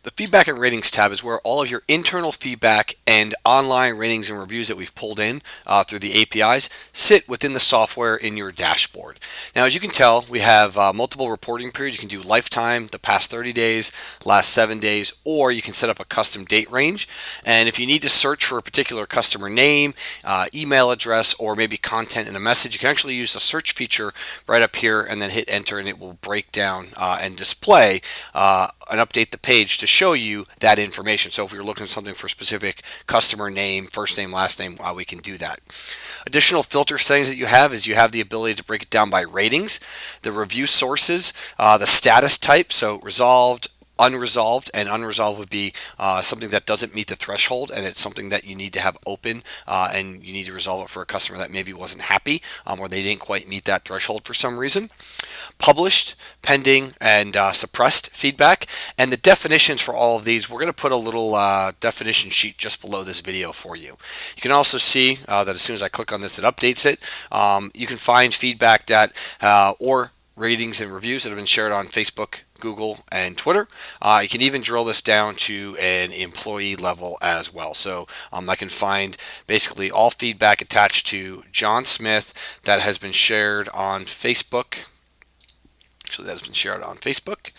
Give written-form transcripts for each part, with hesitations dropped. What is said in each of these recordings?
The feedback and ratings tab is where all of your internal feedback and online ratings and reviews that we've pulled in through the APIs sit within the software in your dashboard. Now, as you can tell, we have multiple reporting periods. You can do lifetime, the past 30 days, last 7 days, or you can set up a custom date range. And if you need to search for a particular customer name, email address, or maybe content in a message, you can actually use the search feature right up here and then hit enter, and it will break down and display and update the page to show you that information. So if you're looking at something for specific customer name, first name, last name, we can do that. Additional filter settings that you have is you have the ability to break it down by ratings, the review sources, the status type, so resolved, unresolved, and unresolved would be something that doesn't meet the threshold and it's something that you need to have open and you need to resolve it for a customer that maybe wasn't happy or they didn't quite meet that threshold for some reason. Published, pending, and suppressed feedback, and the definitions for all of these, we're going to put a little definition sheet just below this video for you. You can also see that as soon as I click on this, it updates it. You can find feedback that or ratings and reviews that have been shared on Facebook, Google, and Twitter. You can even drill this down to an employee level as well. So I can find basically all feedback attached to John Smith that has been shared on Facebook. Actually, that has been shared on Facebook.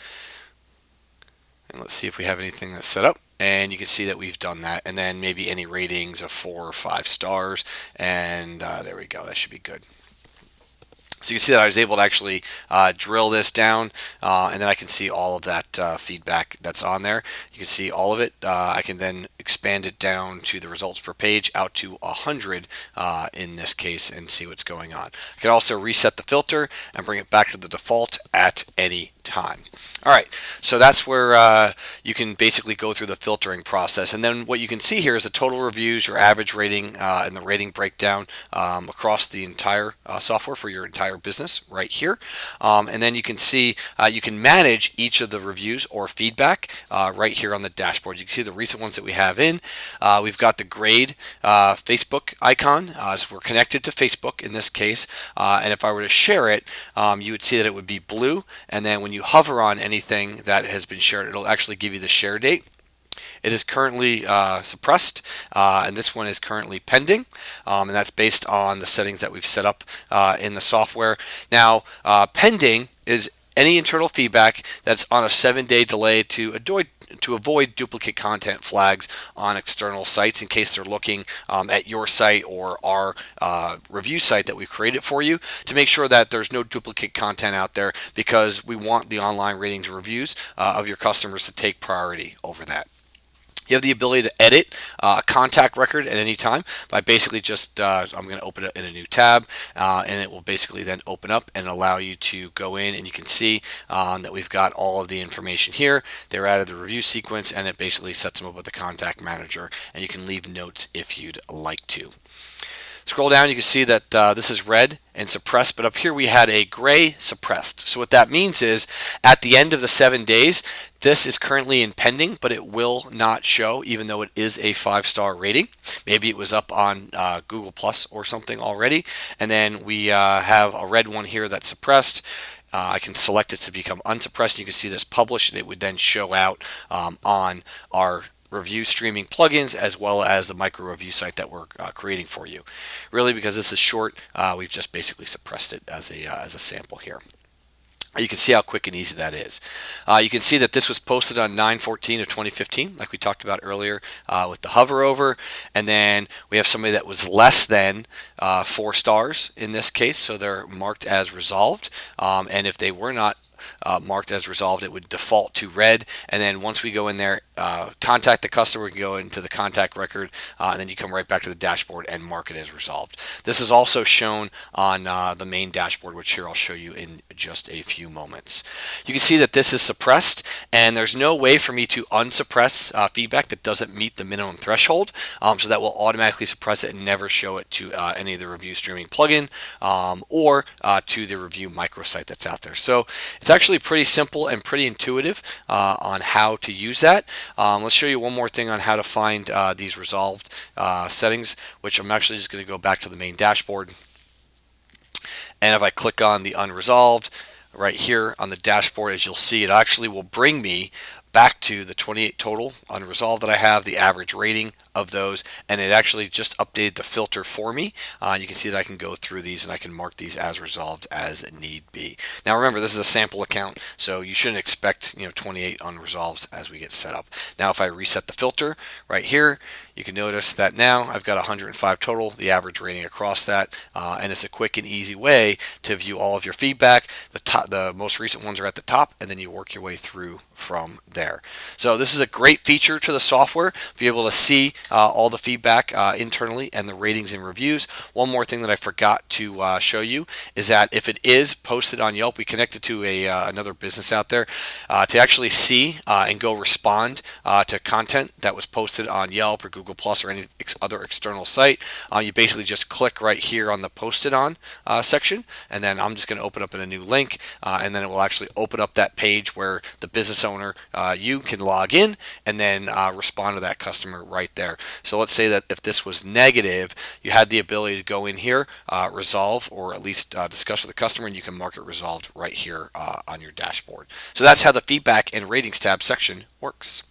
And let's see if we have anything that's set up. And you can see that we've done that. And then maybe any ratings of 4 or 5 stars. And there we go. That should be good. So you can see that I was able to actually drill this down, and then I can see all of that feedback that's on there. You can see all of it. I can then expand it down to the results per page out to 100 in this case and see what's going on. I can also reset the filter and bring it back to the default at any time. All right, so that's where you can basically go through the filtering process. And then what you can see here is the total reviews, your average rating, and the rating breakdown across the entire software for your entire business right here. And then you can see you can manage each of the reviews or feedback right here on the dashboard. You can see the recent ones that we have in. We've got the grade Facebook icon, so we're connected to Facebook in this case. And if I were to share it, you would see that it would be blue. And then when you hover on anything that has been shared, it'll actually give you the share date. It is currently suppressed, and this one is currently pending, and that's based on the settings that we've set up in the software. Now, pending is any internal feedback that's on a 7-day delay to avoid duplicate content flags on external sites in case they're looking at your site or our review site that we've created for you, to make sure that there's no duplicate content out there, because we want the online ratings and reviews of your customers to take priority over that. You have the ability to edit a contact record at any time by basically just, I'm going to open it in a new tab, and it will basically then open up and allow you to go in, and you can see that we've got all of the information here. They're added the review sequence, and it basically sets them up with the contact manager, and you can leave notes if you'd like to. Scroll down, you can see that this is red and suppressed, but up here we had a gray suppressed. So what that means is at the end of the 7 days, this is currently in pending, but it will not show even though it is a 5-star rating. Maybe it was up on Google Plus or something already. And then we have a red one here that's suppressed. I can select it to become unsuppressed. You can see this published, and it would then show out on our review streaming plugins as well as the micro review site that we're creating for you. Really, because this is short, we've just basically suppressed it as a sample here. You can see how quick and easy that is. You can see that this was posted on 9/14 of 2015, like we talked about earlier with the hover over. And then we have somebody that was less than 4 stars in this case, so they're marked as resolved. And if they were not marked as resolved, it would default to red. And then once we go in there, contact the customer, we can go into the contact record, and then you come right back to the dashboard and mark it as resolved. This is also shown on the main dashboard, which here I'll show you in just a few moments. You can see that this is suppressed, and there's no way for me to unsuppress feedback that doesn't meet the minimum threshold, so that will automatically suppress it and never show it to any of the review streaming plugin or to the review microsite that's out there. So it's actually pretty simple and pretty intuitive on how to use that. Let's show you one more thing on how to find these resolved settings, which I'm actually just going to go back to the main dashboard. And if I click on the unresolved right here on the dashboard, as you'll see, it actually will bring me back to the 28 total unresolved that I have, the average rating of those, and it actually just updated the filter for me. You can see that I can go through these and I can mark these as resolved as need be. Now remember, this is a sample account, so you shouldn't expect 28 unresolved as we get set up. Now if I reset the filter right here, you can notice that now I've got 105 total, the average rating across that, and it's a quick and easy way to view all of your feedback. The most recent ones are at the top, and then you work your way through from there. So this is a great feature to the software, be able to see all the feedback internally and the ratings and reviews. One more thing that I forgot to show you is that if it is posted on Yelp, we connected to another business out there to actually see and go respond to content that was posted on Yelp or Google Plus or any other external site. You basically just click right here on the posted on section, and then I'm just going to open up in a new link, and then it will actually open up that page where the business owner, you can log in and then respond to that customer right there. So let's say that if this was negative, you had the ability to go in here, resolve, or at least discuss with the customer, and you can mark it resolved right here on your dashboard. So that's how the feedback and ratings tab section works.